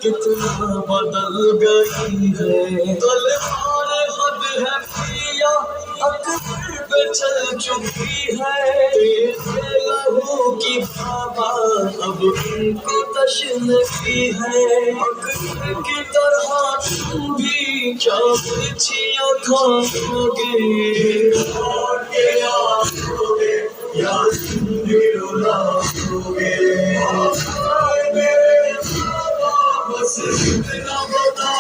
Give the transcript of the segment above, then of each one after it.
کتنا بدل گئی ہے طلبار حد ہے پیا اکبر پہ چل چکی ہے تیرے لہو کی بابا اب ان کو تشنگی ہے اکبر کی طرح تم بھی کیا برچیاں کھاؤ گے اور کے آؤ گے یا تم بھی رلاؤ گے بس اتنا بتا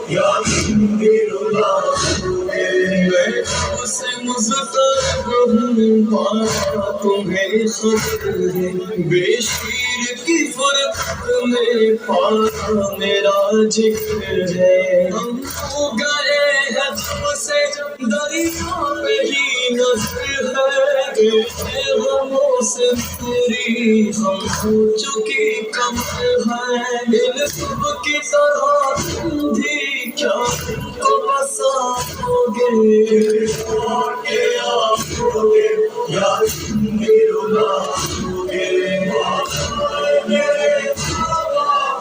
یا تم بھی رلاؤ گے میں تم سے مضطرب ہوں پایا تمہیں خبر ہے بے شیر کی فرقت میں پایا میرا ذکر ہے ہم ہو گئے ہیں تم سے دریا پہ ہی نظر ہے غموں سے میری ہم ہو چکی کمر ہے ان سب کی طرح تم بھی کیا ان کو بساؤ گے اور کے آؤ گے یا تم بھی رلاؤ گے میرے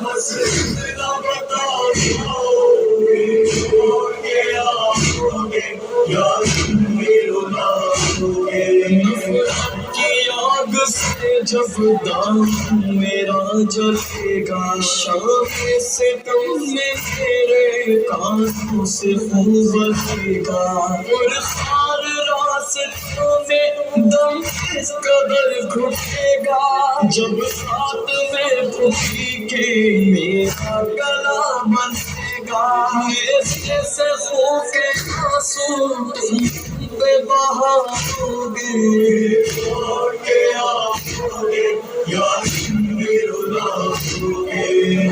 بس اتنا بتا گے اور کے آؤ گے یا تم بھی رلاؤ گے آگ سے جب دام میرا جلے گا شام سے تم میں میرے کانوں سے خون بہے گا اور خار راستوں میں دم اس قدر گھٹے گا جب ساتھ میں پوچھی کے میرا گلا بنے گا اس سے خو کے آنسو تم پہ بہاؤ گے اور کے آؤ گے یا رلاؤ گے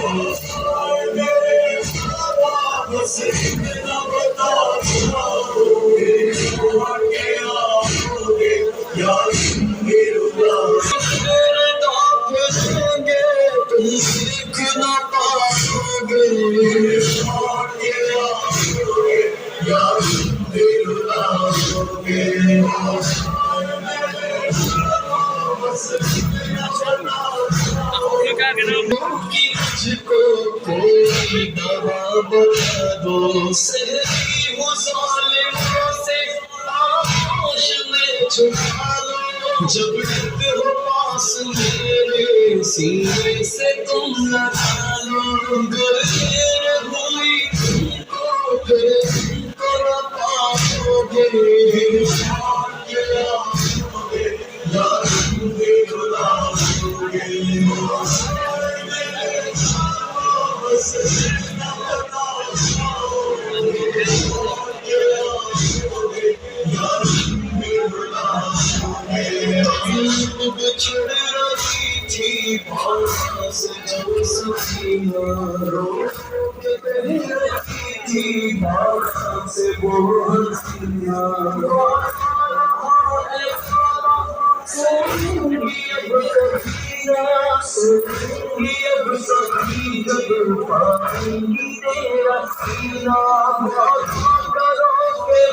میرے بس اتنا بتا سناؤ گے اور کے آؤ گے یا رلاؤ میرے داغ دیں گے تم دیکھ نہ پاؤ گے اور کے آؤ گے یا رلاؤ گے مجھ کو کوئی دوا بتا دو صحیح ہو ظالموں سے آغوش میں چھپا لو جب تک ہو پاس میرے سینے سے تم لگا لو گر دیر ہوئی تم کو پھر تم کو نہ پاؤ گے بچھڑ رہی تھی بھاؤں سے جب سکینہ رو کے رہی تھی بھاؤں سے وہ ہنسیاں سنگی اب سکینہ سنگی اب سکی جب پائیں گی تیرا سینہ بھاؤں کرو گے